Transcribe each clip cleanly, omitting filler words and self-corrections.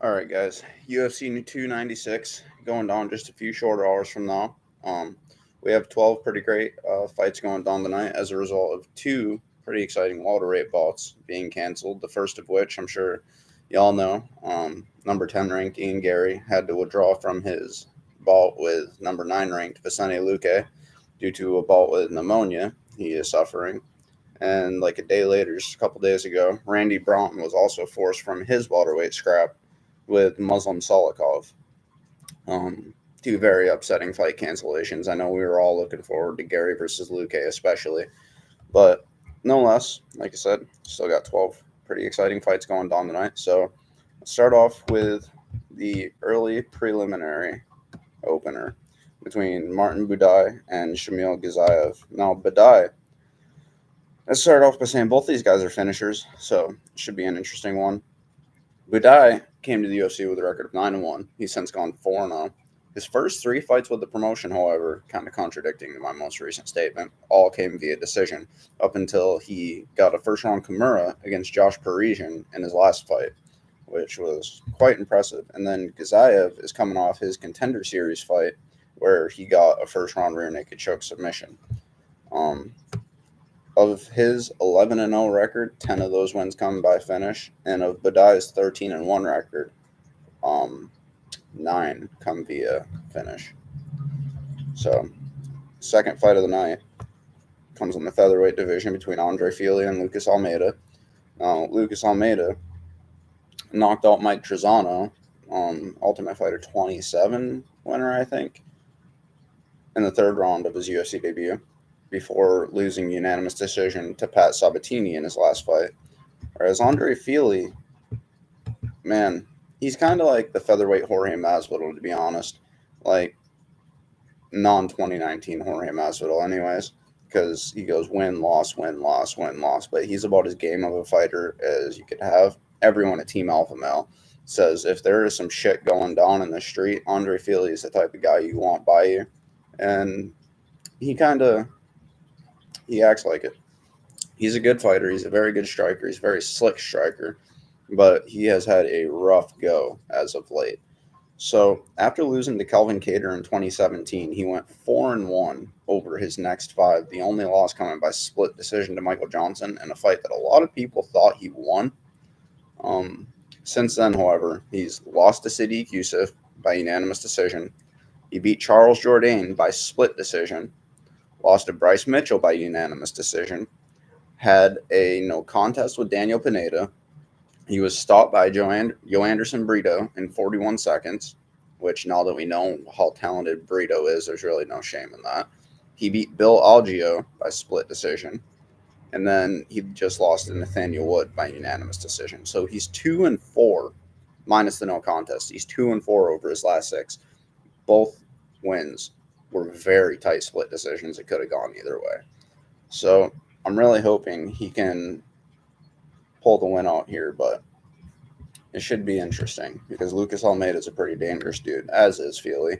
All right, guys. UFC 296 going down just a few short hours from now. We have 12 pretty great fights going down tonight as a result of two pretty exciting welterweight bouts being canceled. The first of which I'm sure y'all know. Number 10 ranked Ian Garry had to withdraw from his bout with number 9 ranked Vicente Luque due to a bout with pneumonia he is suffering. And like a day later, just a couple days ago, Randy Brown was also forced from his welterweight scrap with Muslim Salikhov. Two very upsetting fight cancellations. I know we were all looking forward to Garry versus Luque, especially, but no less, like I said, still got 12 pretty exciting fights going down tonight. So let's start off with the early preliminary opener between Martin Budai and Shamil Ghazayev. Now, Budai, let's start off by saying both these guys are finishers, so it should be an interesting one. Budai came to the UFC with a record of 9-1. He's since gone 4-0. His first three fights with the promotion, however, kind of contradicting my most recent statement, all came via decision up until he got a first round Kimura against Josh Parisian in his last fight, which was quite impressive. And then Ghazayev is coming off his Contender Series fight where he got a first round rear naked choke submission. Um, of his 11-0 record, 10 of those wins come by finish, and of Budai's 13-1 record, 9 come via finish. So, second fight of the night comes in the featherweight division between Andre Fili and Lucas Almeida. Now, Lucas Almeida knocked out Mike Trizano, Ultimate Fighter 27 winner, I think, in the third round of his UFC debut, before losing unanimous decision to Pat Sabatini in his last fight. Whereas Andre Fili, man, he's kind of like the featherweight Jorge Masvidal, to be honest. Like, non-2019 Jorge Masvidal anyways, because he goes win, loss, win, loss, win, loss. But he's about as game of a fighter as you could have. Everyone at Team Alpha Male says if there is some shit going down in the street, Andre Fili is the type of guy you want by you. And he acts like it. He's a good fighter. He's a very good striker. He's a very slick striker. But he has had a rough go as of late. So after losing to Kelvin Cater in 2017, he went 4-1 over his next five. The only loss coming by split decision to Michael Johnson in a fight that a lot of people thought he won. Since then, however, he's lost to Sadiq Youssef by unanimous decision. He beat Charles Jourdain by split decision. Lost to Bryce Mitchell by unanimous decision. Had a no contest with Daniel Pineda. He was stopped by Joanderson Brito in 41 seconds, which now that we know how talented Brito is, there's really no shame in that. He beat Bill Algeo by split decision. And then he just lost to Nathaniel Wood by unanimous decision. So he's 2-4, minus the no contest. He's 2-4 over his last six. Both wins were very tight split decisions. It could have gone either way. So I'm really hoping he can pull the win out here, but it should be interesting because Lucas Almeida is a pretty dangerous dude, as is Fili.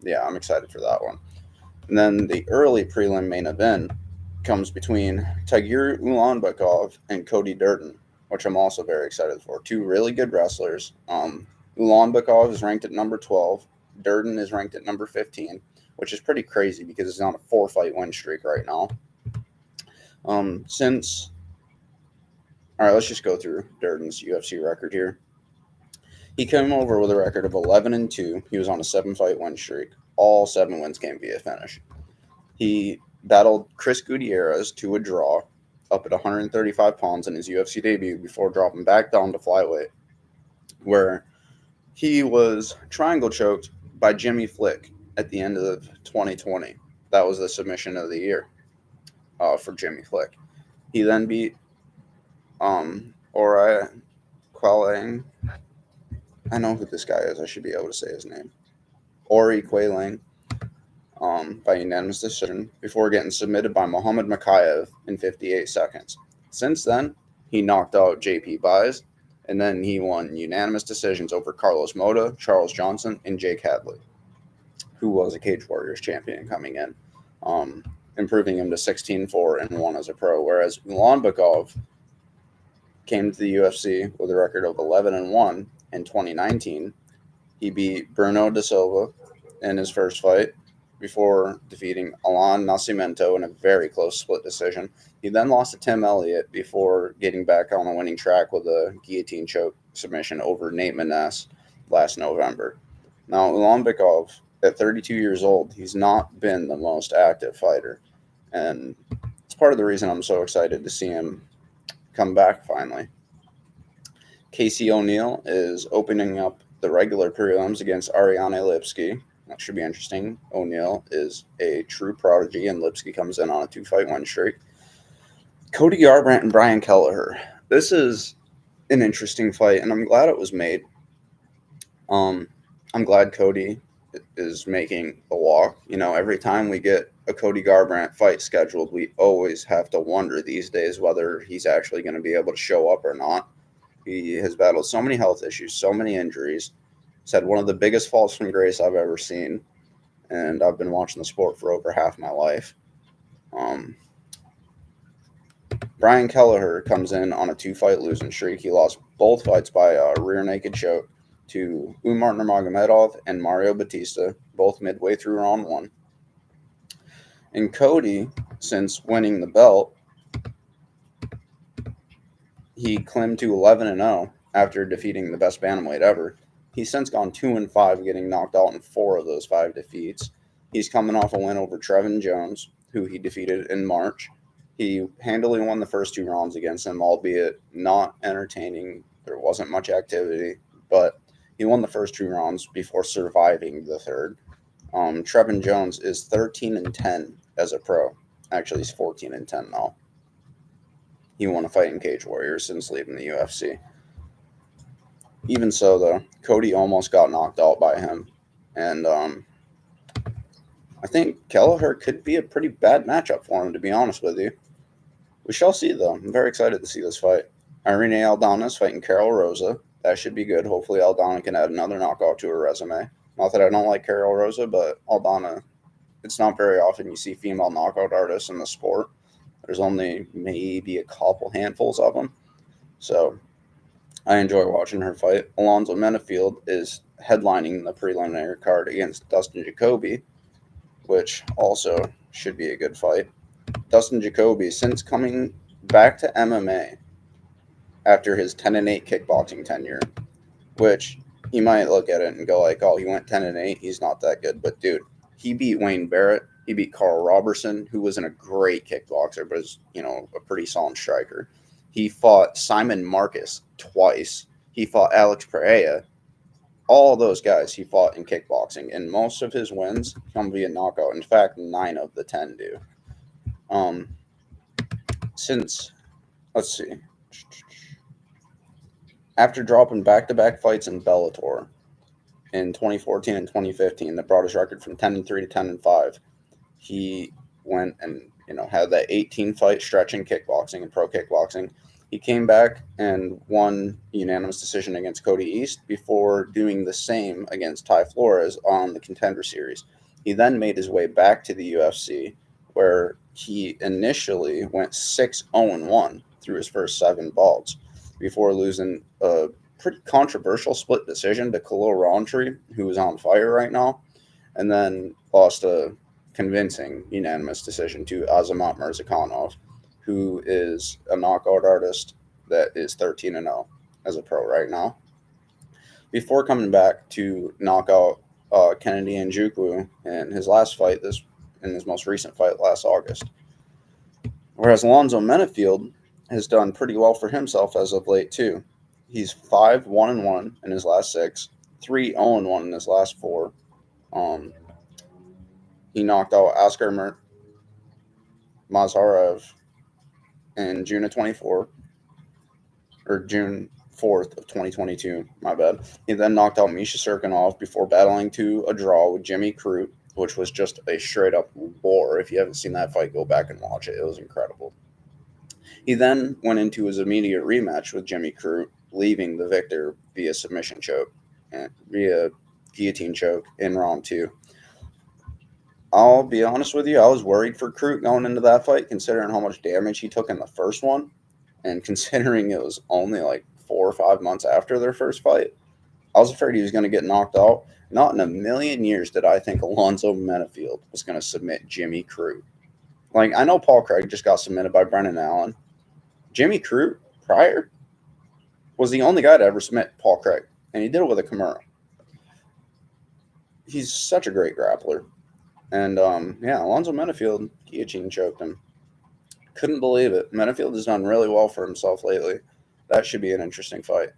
Yeah, I'm excited for that one. And then the early prelim main event comes between Tagir Ulanbekov and Cody Durden, which I'm also very excited for. Two really good wrestlers. Ulanbekov is ranked at number 12. Durden is ranked at number 15, which is pretty crazy because he's on a 4-fight win streak right now. All right, let's just go through Durden's UFC record here. He came over with a record of 11-2. He was on a 7-fight win streak. All 7 wins came via finish. He battled Chris Gutierrez to a draw up at 135 pounds in his UFC debut before dropping back down to flyweight, where he was triangle choked by Jimmy Flick at the end of 2020. That was the submission of the year for Jimmy Flick. He then beat Ori Quelang. I know who this guy is. I should be able to say his name. Ori Quelang by unanimous decision before getting submitted by Muhammad Makayev in 58 seconds. Since then, he knocked out JP Buys, and then he won unanimous decisions over Carlos Mota, Charles Johnson, and Jake Hadley, who was a Cage Warriors champion coming in, improving him to 16-4-1 as a pro, whereas Ulanbekov came to the UFC with a record of 11-1 in 2019. He beat Bruno Da Silva in his first fight before defeating Alan Nascimento in a very close split decision. He then lost to Tim Elliott before getting back on the winning track with a guillotine choke submission over Nate Maness last November. Now, Ulanbekov, at 32 years old, he's not been the most active fighter. And it's part of the reason I'm so excited to see him come back finally. Casey O'Neill is opening up the regular prelims against Ariane Lipski. That should be interesting. O'Neill is a true prodigy, and Lipski comes in on a 2-fight win streak. Cody Garbrandt and Brian Kelleher. This is an interesting fight, and I'm glad it was made. I'm glad Cody is making the walk. You know, every time we get a Cody Garbrandt fight scheduled, we always have to wonder these days whether he's actually going to be able to show up or not. He has battled so many health issues, so many injuries. He's had one of the biggest falls from grace I've ever seen, and I've been watching the sport for over half my life. Brian Kelleher comes in on a 2-fight losing streak. He lost both fights by a rear naked choke to Umar Nurmagomedov and Mario Batista, both midway through round 1. And Cody, since winning the belt, he climbed to 11-0 after defeating the best bantamweight ever. He's since gone 2-5, getting knocked out in 4 of those 5 defeats. He's coming off a win over Trevin Jones, who he defeated in March. He handily won the first 2 rounds against him, albeit not entertaining. There wasn't much activity, but he won the first 2 rounds before surviving the third. Trevin Jones is 13-10 as a pro. Actually, he's 14-10 now. He won a fight in Cage Warriors since leaving the UFC. Even so, though, Cody almost got knocked out by him. And I think Kelleher could be a pretty bad matchup for him, to be honest with you. We shall see, though. I'm very excited to see this fight. Irene Aldana is fighting Carol Rosa. That should be good. Hopefully Aldana can add another knockout to her resume. Not that I don't like Carol Rosa, but Aldana, it's not very often you see female knockout artists in the sport. There's only maybe a couple handfuls of them. So I enjoy watching her fight. Alonzo Menafield is headlining the preliminary card against Dustin Jacoby, which also should be a good fight. Dustin Jacoby, since coming back to MMA after his 10-8 kickboxing tenure, which you might look at it and go like, oh, he went 10-8, he's not that good. But, dude, he beat Wayne Barrett. He beat Carl Robertson, who wasn't a great kickboxer, but was, a pretty solid striker. He fought Simon Marcus twice. He fought Alex Pereira. All those guys he fought in kickboxing, and most of his wins come via knockout. In fact, 9 of the 10 do. Let's see. After dropping back-to-back fights in Bellator in 2014 and 2015 that brought his record from 10-3 to 10-5, he went and had that 18-fight stretch in kickboxing and pro kickboxing. He came back and won unanimous decision against Cody East before doing the same against Ty Flores on the Contender Series. He then made his way back to the UFC, where he initially went 6-0-1 through his first 7 bouts before losing a pretty controversial split decision to Khalil Rountree, who is on fire right now, and then lost a convincing unanimous decision to Azamat Mirzakhanov, who is a knockout artist that is 13-0 as a pro right now. Before coming back to knock out Kennedy Njoku in his last fight, in his most recent fight last August. Whereas Alonzo Menafield has done pretty well for himself as of late too. He's 5-1-1 in his last 6, 3-0-1 in his last 4. He knocked out Askar Mazharev in June of 24, or June 4th of 2022, my bad. He then knocked out Misha Serkinov before battling to a draw with Jimmy Crute, which was just a straight-up war. If you haven't seen that fight, go back and watch it. It was incredible. He then went into his immediate rematch with Jimmy Crute, leaving the victor via submission choke and via guillotine choke in round 2. I'll be honest with you, I was worried for Crute going into that fight, considering how much damage he took in the first one. And considering it was only like 4 or 5 months after their first fight, I was afraid he was going to get knocked out. Not in a million years did I think Alonzo Menifield was going to submit Jimmy Crute. Like, I know Paul Craig just got submitted by Brennan Allen. Jimmy Crute, prior, was the only guy to ever submit Paul Craig, and he did it with a Kimura. He's such a great grappler. And, Alonzo Menifield guillotine choked him. Couldn't believe it. Menifield has done really well for himself lately. That should be an interesting fight.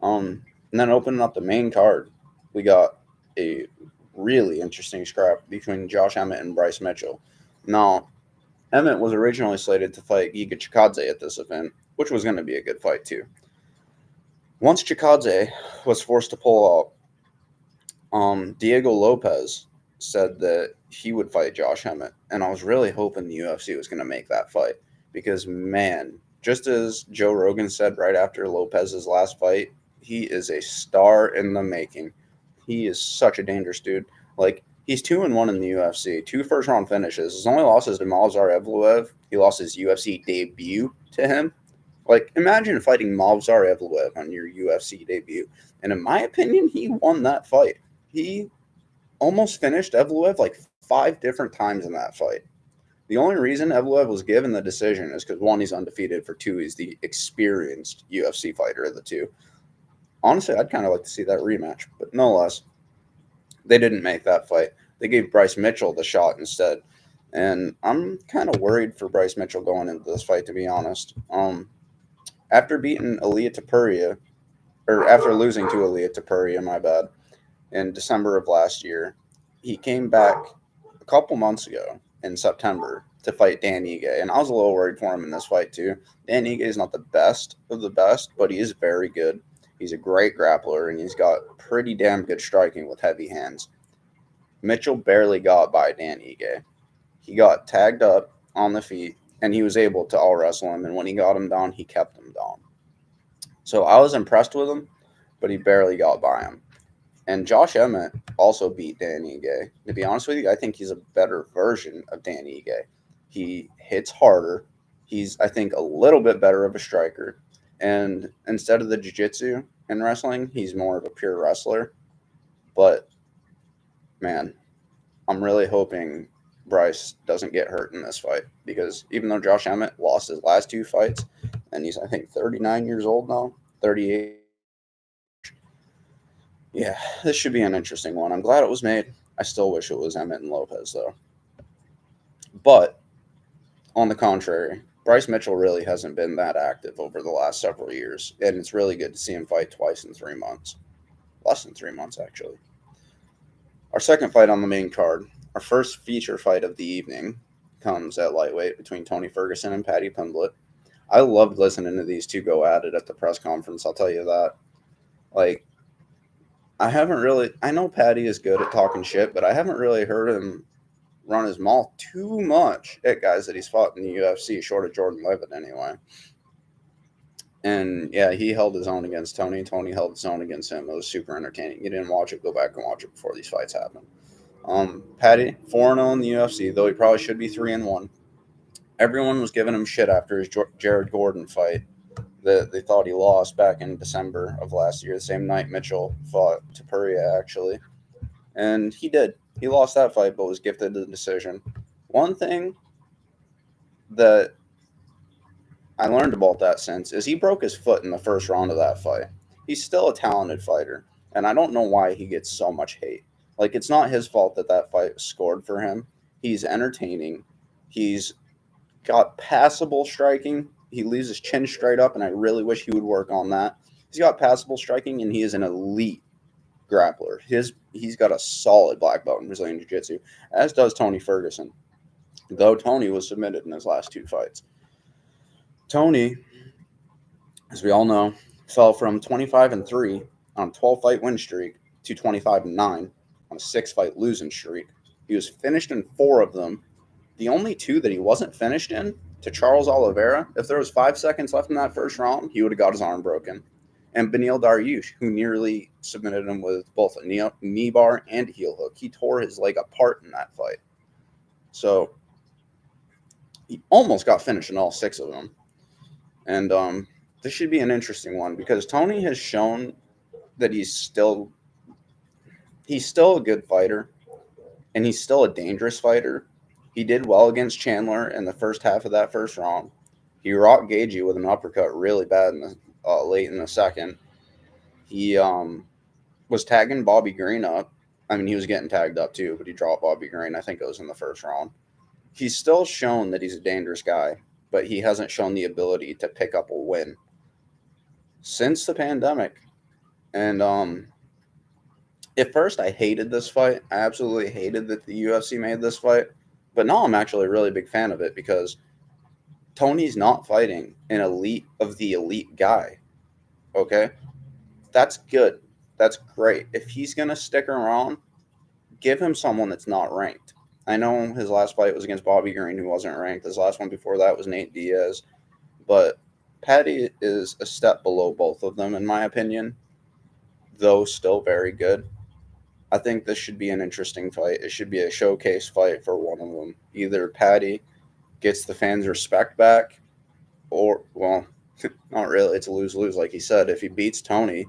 And then opening up the main card, we got a really interesting scrap between Josh Emmett and Bryce Mitchell. Now, Emmett was originally slated to fight Giga Chikadze at this event, which was going to be a good fight too. Once Chikadze was forced to pull out, Diego Lopez said that he would fight Josh Emmett, and I was really hoping the UFC was going to make that fight because, man, just as Joe Rogan said right after Lopez's last fight, he is a star in the making. He is such a dangerous dude. Like, he's 2-1 in the UFC, 2 first-round finishes. His only losses to Movsar Evloev. He lost his UFC debut to him. Like, imagine fighting Movsar Evloev on your UFC debut. And in my opinion, he won that fight. He almost finished Evloev like 5 different times in that fight. The only reason Evloev was given the decision is because, 1, he's undefeated. For 2, he's the experienced UFC fighter of the two. Honestly, I'd kind of like to see that rematch, but no less. They didn't make that fight. They gave Bryce Mitchell the shot instead. And I'm kind of worried for Bryce Mitchell going into this fight, to be honest. After beating Ilia Topuria, or after losing to Ilia Topuria, my bad, in December of last year, he came back a couple months ago in September to fight Dan Ige. And I was a little worried for him in this fight, too. Dan Ige is not the best of the best, but he is very good. He's a great grappler, and he's got pretty damn good striking with heavy hands. Mitchell barely got by Dan Ige. He got tagged up on the feet, and he was able to all-wrestle him, and when he got him down, he kept him down. So I was impressed with him, but he barely got by him. And Josh Emmett also beat Dan Ige. To be honest with you, I think he's a better version of Dan Ige. He hits harder. He's, I think, a little bit better of a striker. And instead of the jiu-jitsu in wrestling, he's more of a pure wrestler. But, man, I'm really hoping Bryce doesn't get hurt in this fight. Because even though Josh Emmett lost his last 2 fights, and he's, I think, 39 years old now, 38. Yeah, this should be an interesting one. I'm glad it was made. I still wish it was Emmett and Lopez, though. But, on the contrary, Bryce Mitchell really hasn't been that active over the last several years, and it's really good to see him fight twice in 3 months. Less than 3 months, actually. Our second fight on the main card, our first feature fight of the evening, comes at lightweight between Tony Ferguson and Paddy Pimblett. I loved listening to these two go at it at the press conference, I'll tell you that. Like, I know Paddy is good at talking shit, but I haven't really heard him run his mouth too much at guys that he's fought in the UFC, short of Jordan Levitt anyway. And, yeah, he held his own against Tony. Tony held his own against him. It was super entertaining. You didn't watch it, go back and watch it before these fights happen. Paddy, 4-0 in the UFC, though he probably should be 3-1. Everyone was giving him shit after his Jared Gordon fight that they thought he lost back in December of last year, the same night Mitchell fought Topuria, actually. And he did. He lost that fight, but was gifted the decision. One thing that I learned about that since is he broke his foot in the first round of that fight. He's still a talented fighter, and I don't know why he gets so much hate. Like, it's not his fault that that fight was scored for him. He's entertaining. He's got passable striking. He leaves his chin straight up, and I really wish he would work on that. He's got passable striking, and he is an elite grappler. He's got a solid black belt in Brazilian Jiu-Jitsu, as does Tony Ferguson, though Tony was submitted in his last 2 fights. Tony, as we all know, fell from 25-3 on a 12-fight win streak to 25-9 on a 6-fight losing streak. He was finished in 4 of them. The only 2 that he wasn't finished in, to Charles Oliveira, if there was 5 seconds left in that first round, he would have got his arm broken. And Beneil Dariush, who nearly submitted him with both a knee bar and a heel hook. He tore his leg apart in that fight. So he almost got finished in all 6 of them. And this should be an interesting one because Tony has shown that he's still a good fighter and he's still a dangerous fighter. He did well against Chandler in the first half of that first round. He rocked Gagey with an uppercut really bad in the late in the second. He was tagging Bobby Green up. I mean, he was getting tagged up too, but he dropped Bobby Green. I think it was in the first round. He's still shown that he's a dangerous guy, but he hasn't shown the ability to pick up a win since the pandemic. And at first, I hated this fight. I absolutely hated that the UFC made this fight. But now I'm actually a really big fan of it because Tony's not fighting an elite of the elite guy. Okay? That's good. That's great. If he's going to stick around, give him someone that's not ranked. I know his last fight was against Bobby Green, who wasn't ranked. His last one before that was Nate Diaz. But Paddy is a step below both of them, in my opinion, though still very good. I think this should be an interesting fight. It should be a showcase fight for one of them. Either Paddy gets the fans' respect back, or, well, not really. It's a lose-lose, like he said. If he beats Tony,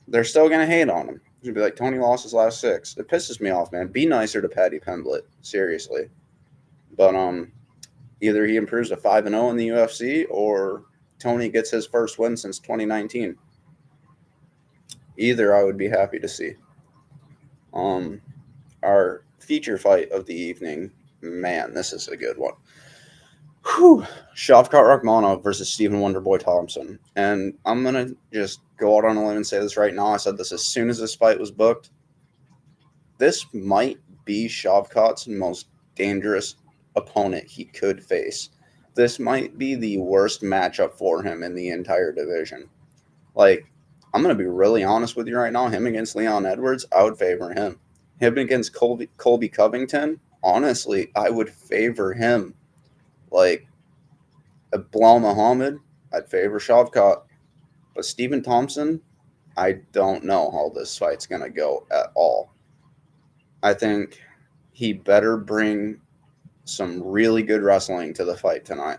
they're still going to hate on him. He'll be like, Tony lost his last 6. It pisses me off, man. Be nicer to Paddy Pimblett, seriously. But either he improves to 5-0 in the UFC, or Tony gets his first win since 2019. Either I would be happy to see. Our feature fight of the evening, man, this is a good one. Whew. Shavkat Rakhmonov versus Stephen Wonderboy Thompson. And I'm going to just go out on a limb and say this right now. I said this as soon as this fight was booked. This might be Shavkat's most dangerous opponent he could face. This might be the worst matchup for him in the entire division. Like, I'm going to be really honest with you right now. Him against Leon Edwards, I would favor him. Him against Colby Covington, honestly, I would favor him. Like, Bilal Muhammad, I'd favor Shavkat. But Stephen Thompson, I don't know how this fight's going to go at all. I think he better bring some really good wrestling to the fight tonight.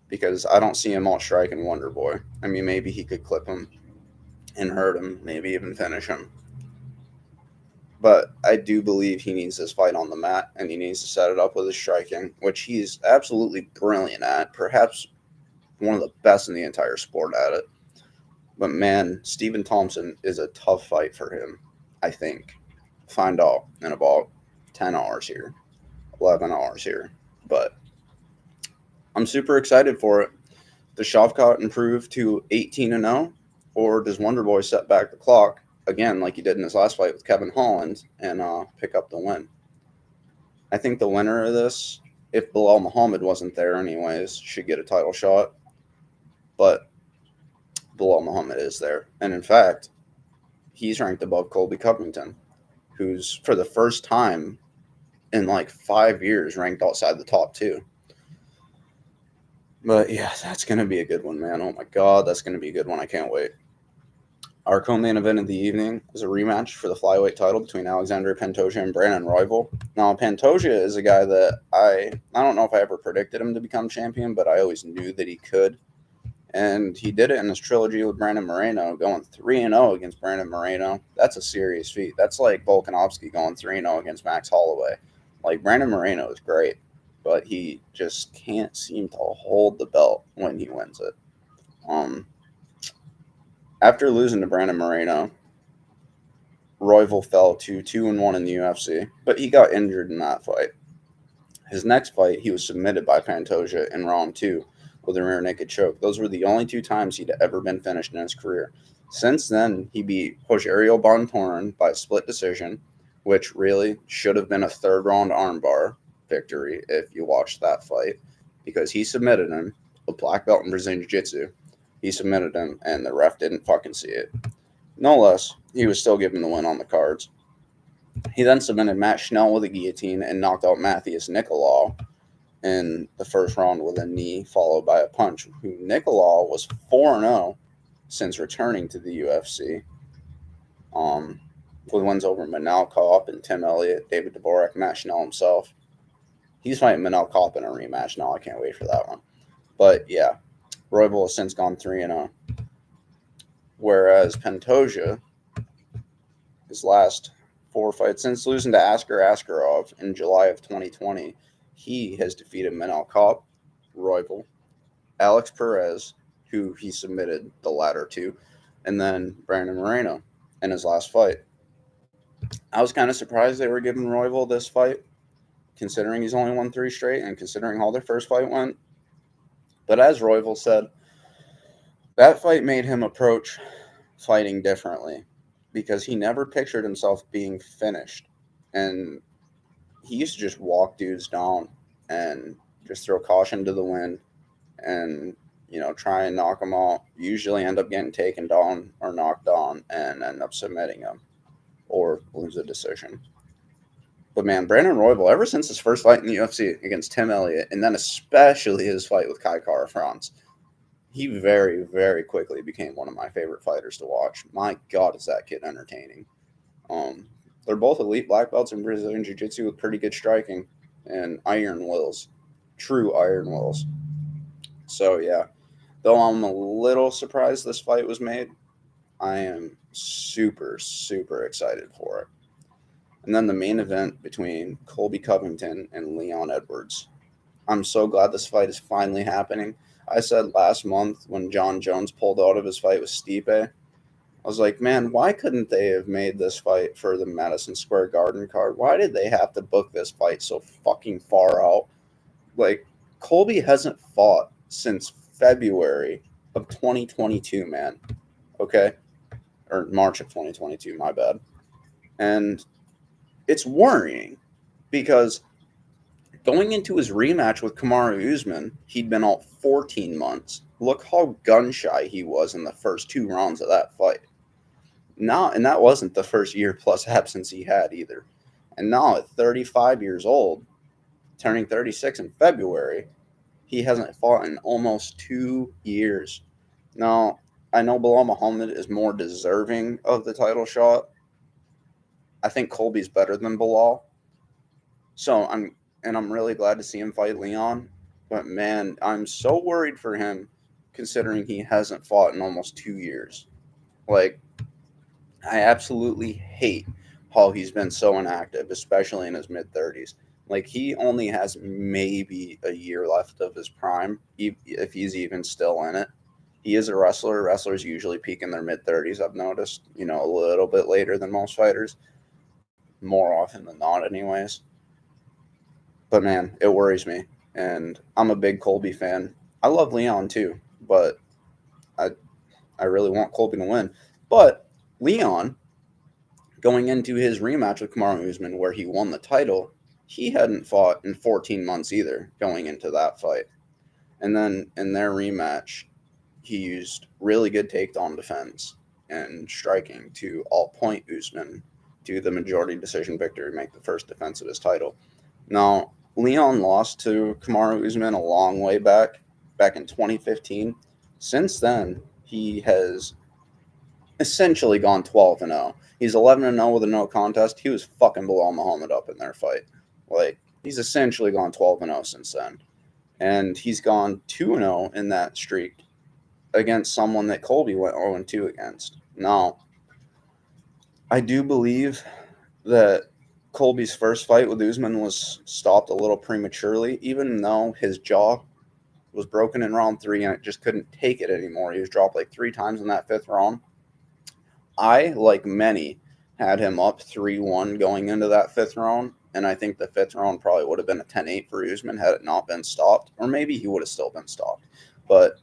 Because I don't see him outstriking Wonderboy. I mean, maybe he could clip him and hurt him, maybe even finish him. But I do believe he needs this fight on the mat, and he needs to set it up with his striking, which he's absolutely brilliant at, perhaps one of the best in the entire sport at it. But man, Stephen Thompson is a tough fight for him, I think. Find out in about 10 hours here, 11 hours here. But I'm super excited for it. Does Shavkat improve to 18-0, or does Wonderboy set back the clock again, like he did in his last fight with Kevin Holland, and pick up the win? I think the winner of this, if Bilal Muhammad wasn't there anyways, should get a title shot. But Bilal Muhammad is there. And in fact, he's ranked above Colby Covington, who's for the first time in like 5 years ranked outside the top 2. But yeah, that's going to be a good one, man. Oh my God, that's going to be a good one. I can't wait. Our co-main event of the evening is a rematch for the flyweight title between Alexander Pantoja and Brandon Royval. Now, Pantoja is a guy that I don't know if I ever predicted him to become champion, but I always knew that he could. And he did it in his trilogy with Brandon Moreno, going 3-0 against Brandon Moreno. That's a serious feat. That's like Volkanovski going 3-0 against Max Holloway. Like, Brandon Moreno is great, but he just can't seem to hold the belt when he wins it. After losing to Brandon Moreno, Royval fell to 2-1 in the UFC, but he got injured in that fight. His next fight, he was submitted by Pantoja in round 2 with a rear naked choke. Those were the only 2 times he'd ever been finished in his career. Since then, he beat Rogerio Bontorin by a split decision, which really should have been a 3rd round armbar victory if you watched that fight, because he submitted him, a black belt in Brazilian Jiu-Jitsu. He submitted him, and the ref didn't fucking see it. No less, he was still given the win on the cards. He then submitted Matt Schnell with a guillotine and knocked out Matthias Nicolau in the first round with a knee, followed by a punch. Nicolau was 4-0 since returning to the UFC, with wins over Manal Kopp and Tim Elliott, David Dvorak, Matt Schnell himself. He's fighting Manal Kopp in a rematch now. I can't wait for that one. But yeah, Royval has since gone 3-0. Whereas Pantoja, his last 4 fights, since losing to Askar Askarov in July of 2020, he has defeated Manel Kape, Royval, Alex Perez, who he submitted the latter to, and then Brandon Moreno in his last fight. I was kind of surprised they were giving Royval this fight, considering he's only won 3 straight and considering how their first fight went. But as Royval said, that fight made him approach fighting differently because he never pictured himself being finished. And he used to just walk dudes down and just throw caution to the wind and, try and knock them out. Usually end up getting taken down or knocked down and end up submitting them or lose a decision. But man, Brandon Royval, ever since his first fight in the UFC against Tim Elliott, and then especially his fight with Kai Kara-France, he very, very quickly became one of my favorite fighters to watch. My God, is that kid entertaining. They're both elite black belts in Brazilian Jiu-Jitsu with pretty good striking and iron wills. True iron wills. So, yeah. Though I'm a little surprised this fight was made, I am super, super excited for it. And then the main event between Colby Covington and Leon Edwards. I'm so glad this fight is finally happening. I said last month when John Jones pulled out of his fight with Stipe, I was like, man, why couldn't they have made this fight for the Madison Square Garden card? Why did they have to book this fight so fucking far out? Like, Colby hasn't fought since February of 2022, man. Okay? Or March of 2022, my bad. And it's worrying because going into his rematch with Kamaru Usman, he'd been out 14 months. Look how gun-shy he was in the first 2 rounds of that fight. Now, and that wasn't the first year-plus absence he had either. And now at 35 years old, turning 36 in February, he hasn't fought in almost 2 years. Now, I know Bilal Muhammad is more deserving of the title shot. I think Colby's better than Bilal. So I'm really glad to see him fight Leon. But man, I'm so worried for him considering he hasn't fought in almost 2 years. Like, I absolutely hate how he's been so inactive, especially in his mid-30s. Like, he only has maybe a year left of his prime, if he's even still in it. He is a wrestler. Wrestlers usually peak in their mid-30s, I've noticed. A little bit later than most fighters. More often than not, anyways. But, man, it worries me. And I'm a big Colby fan. I love Leon, too. But I really want Colby to win. But Leon, going into his rematch with Kamaru Usman, where he won the title, he hadn't fought in 14 months either going into that fight. And then in their rematch, he used really good takedown defense and striking to outpoint Usman to the majority decision victory, make the first defense of his title. Now, Leon lost to Kamaru Usman a long way back in 2015. Since then, he has essentially gone 12-0. He's 11-0 with a no contest. He was fucking Bilal Muhammad up in their fight. Like, he's essentially gone 12-0 since then. And he's gone 2-0 in that streak against someone that Colby went 0-2 against. Now, I do believe that Colby's first fight with Usman was stopped a little prematurely, even though his jaw was broken in round 3 and it just couldn't take it anymore. He was dropped like 3 times in that 5th round. I, like many, had him up 3-1 going into that 5th round, and I think the 5th round probably would have been a 10-8 for Usman had it not been stopped, or maybe he would have still been stopped. But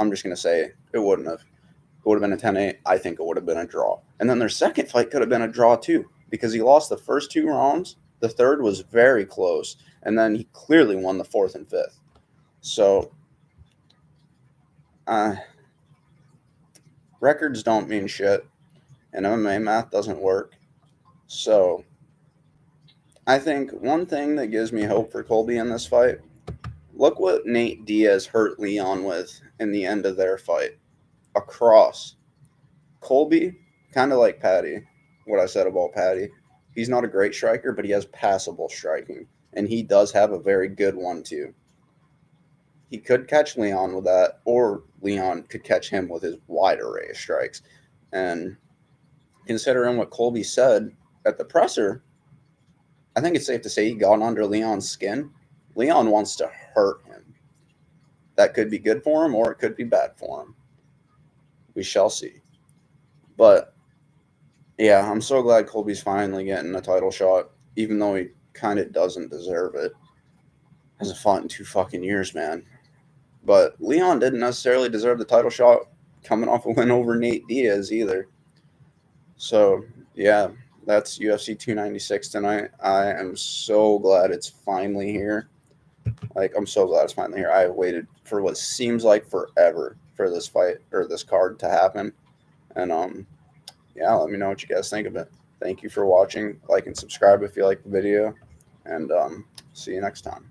I'm just going to say it wouldn't have. It would have been a 10-8. I think it would have been a draw. And then their second fight could have been a draw too, because he lost the first 2 rounds. The third was very close, and then he clearly won the 4th and 5th. So, records don't mean shit, and MMA math doesn't work. So, I think one thing that gives me hope for Colby in this fight, look what Nate Diaz hurt Leon with in the end of their fight. A cross. Colby, kind of like Patty, what I said about Patty. He's not a great striker, but he has passable striking, and he does have a very good one too. he could catch Leon with that, or Leon could catch him with his wide array of strikes. And considering what Colby said at the presser, I think it's safe to say he got under Leon's skin. Leon wants to hurt him. That could be good for him, or it could be bad for him. We shall see. But yeah, I'm so glad Colby's finally getting a title shot, even though he kind of doesn't deserve it. Hasn't fought in 2 fucking years, man. But Leon didn't necessarily deserve the title shot coming off a win over Nate Diaz either. So, yeah, that's UFC 296 tonight. I am so glad it's finally here. Like, I'm so glad it's finally here. I waited for what seems like forever for this fight or this card to happen. And, yeah, let me know what you guys think of it. Thank you for watching. Like and subscribe if you like the video. And see you next time.